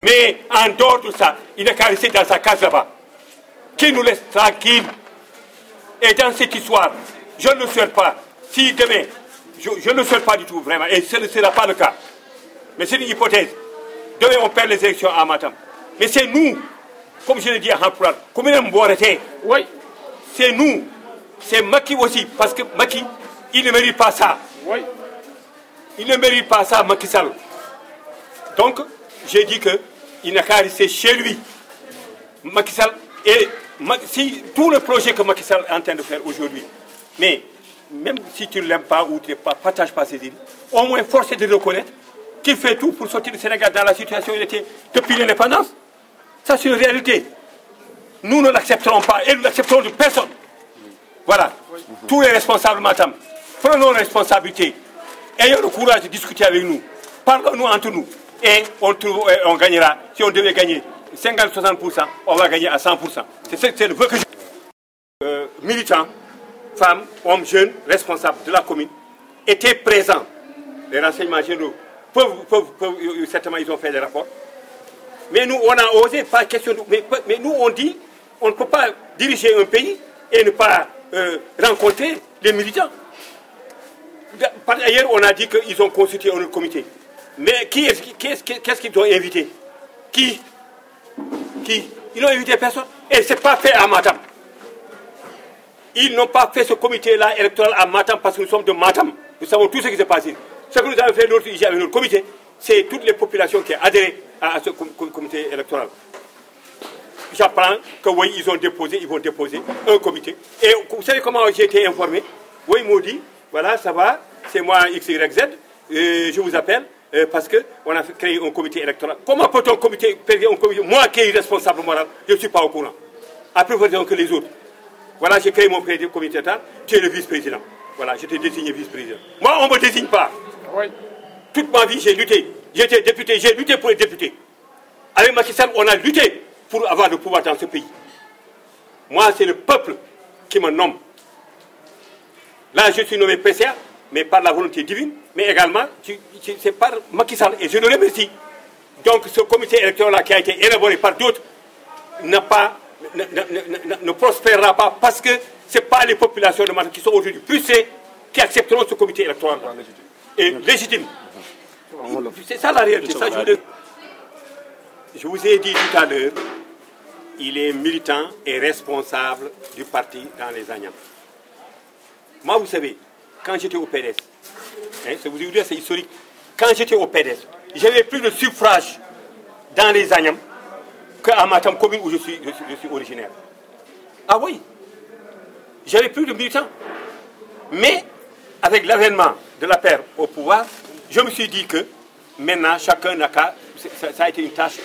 Mais en dehors de ça, il n'a qu'à rester dans sa case là-bas. Qui nous laisse tranquille. Et dans cette histoire, je ne le souhaite pas. Si demain, je ne le souhaite pas du tout, vraiment, et ce ne sera pas le cas. Mais c'est une hypothèse. Demain, on perd les élections à Matam. Mais c'est nous, comme je l'ai dit à Hampoulane, comme il aime oui, c'est nous. C'est Macky aussi, parce que Macky, il ne mérite pas ça. Oui. Il ne mérite pas ça, Macky Sall. Donc, j'ai dit qu'il n'a qu'à rester chez lui. Macky Sall, et si tout le projet que Macky Sall est en train de faire aujourd'hui, mais même si tu ne l'aimes pas ou tu ne partages pas ses idées, au moins force est de reconnaître qu'il fait tout pour sortir du Sénégal dans la situation où il était depuis l'indépendance. Ça, c'est une réalité. Nous ne l'accepterons pas et nous n'accepterons de personne. Voilà. Tous les responsables, madame, prenons nos responsabilités. Ayons le courage de discuter avec nous. Parlons-nous entre nous. Et on gagnera. Si on devait gagner 50-60%, on va gagner à 100%. C'est le vœu que je... militants, femmes, hommes, jeunes, responsables de la commune, étaient présents. Les renseignements généraux certainement, ils ont fait des rapports. Mais nous, on a osé, pas question... Mais nous, on dit, on ne peut pas diriger un pays et ne pas rencontrer les militants. Par ailleurs, on a dit qu'ils ont consulté un comité. Mais qu'est-ce qu'ils ont invité? Qui? Ils n'ont invité personne. Et ce n'est pas fait à Matam. Ils n'ont pas fait ce comité-là électoral à Matam parce que nous sommes de Matam. Nous savons tout ce qui s'est passé. Ce que nous avons fait ici avec notre comité, c'est toutes les populations qui ont adhéré à ce comité électoral. J'apprends que oui, ils vont déposer un comité. Et vous savez comment j'ai été informé? Oui, ils m'ont dit, voilà, ça va, c'est moi XYZ, je vous appelle parce qu'on a créé un comité électoral. Comment peut-on créer un comité? Moi qui est responsable moral, je ne suis pas au courant. Après, vous dire que les autres. Voilà, j'ai créé mon comité électoral, tu es le vice-président. Voilà, j'étais désigné vice-président. Moi, on ne me désigne pas. Oui. Toute ma vie, j'ai lutté. J'étais député, j'ai lutté pour être député. Avec Macky Sall, on a lutté pour avoir le pouvoir dans ce pays. Moi, c'est le peuple qui me nomme. Là, je suis nommé PCA, mais par la volonté divine, mais également, c'est par Macky Sall, et je le remercie. Donc, ce comité électoral qui a été élaboré par d'autres ne prospérera pas parce que ce n'est pas les populations de Matam qui sont aujourd'hui poussées qui accepteront ce comité électoral. Et légitime. C'est ça la réalité. Je vous ai dit tout à l'heure, il est militant et responsable du parti dans les Agnam. Moi, vous savez, quand j'étais au PDS, c'est historique, quand j'étais au PDS, j'avais plus de suffrages dans les Agnam qu'à Matam commune où je suis originaire. Ah oui, j'avais plus de militants. Mais avec l'avènement de la paire au pouvoir, je me suis dit que maintenant chacun n'a qu'à... Ça a été une tâche,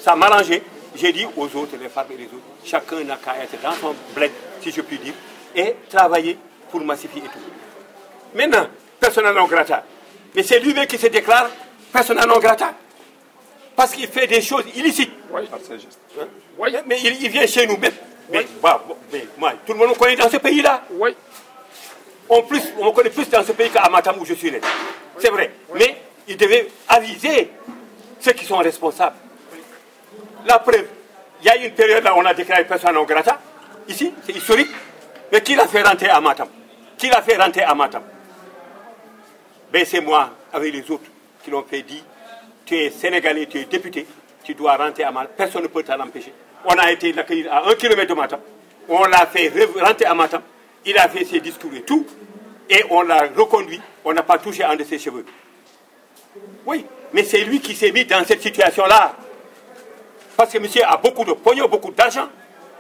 ça m'arrangeait. J'ai dit aux autres, les femmes et les autres, chacun n'a qu'à être dans son bled, si je puis dire, et travailler pour massifier et tout. Maintenant, persona non grata. Mais c'est lui-même qui se déclare persona non grata. Parce qu'il fait des choses illicites. Oui. Hein? Oui. Mais il vient chez nous même. Mais, oui. Moi, tout le monde me connaît dans ce pays-là. Oui. On me connaît plus dans ce pays qu'à Matam où je suis né. Oui. C'est vrai. Oui. Mais il devait aviser ceux qui sont responsables. Oui. La preuve, il y a une période là où on a déclaré persona non grata. Ici, c'est historique. Mais qui l'a fait rentrer à Matam? Qui l'a fait rentrer à Matam? Ben, c'est moi, avec les autres, qui l'ont fait dire. Tu es Sénégalais, tu es député, tu dois rentrer à Matam. Personne ne peut t'en empêcher. On a été l'accueillir à 1 kilomètre de Matam. On l'a fait rentrer à Matam. Il a fait ses discours et tout. Et on l'a reconduit. On n'a pas touché un de ses cheveux. Oui, mais c'est lui qui s'est mis dans cette situation-là. Parce que monsieur a beaucoup de pognon, beaucoup d'argent.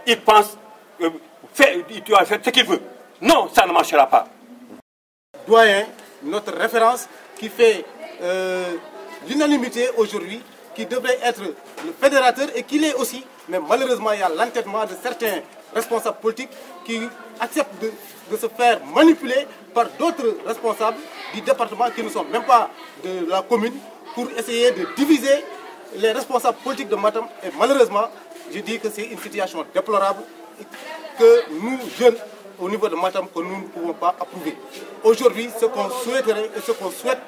Il pense, il doit faire ce qu'il veut. Non, ça ne marchera pas. Doyen, notre référence qui fait l'unanimité aujourd'hui, qui devrait être le fédérateur et qu'il est aussi, mais malheureusement il y a l'entêtement de certains responsables politiques qui acceptent de se faire manipuler par d'autres responsables du département qui ne sont même pas de la commune pour essayer de diviser les responsables politiques de Matam. Et malheureusement, je dis que c'est une situation déplorable que nous, jeunes, au niveau de Matam, que nous ne pouvons pas approuver. Aujourd'hui, ce qu'on souhaiterait et ce qu'on souhaite,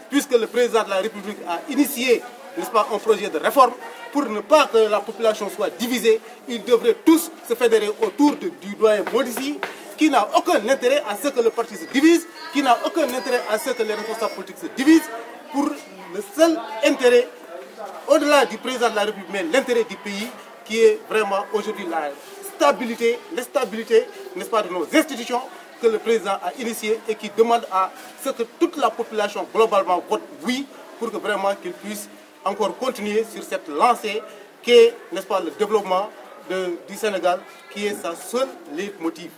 puisque le président de la République a initié, n'est-ce pas, un projet de réforme, pour ne pas que la population soit divisée, ils devraient tous se fédérer autour du doyen Modici, qui n'a aucun intérêt à ce que le parti se divise, qui n'a aucun intérêt à ce que les responsables politiques se divisent, pour le seul intérêt, au-delà du président de la République, mais l'intérêt du pays, qui est vraiment aujourd'hui la stabilité, l'instabilité, n'est-ce pas, de nos institutions, que le président a initié et qui demande à ce que toute la population globalement vote oui, pour que vraiment qu'il puisse encore continuer sur cette lancée qui est, n'est-ce pas, le développement du Sénégal, qui est sa seule leitmotiv.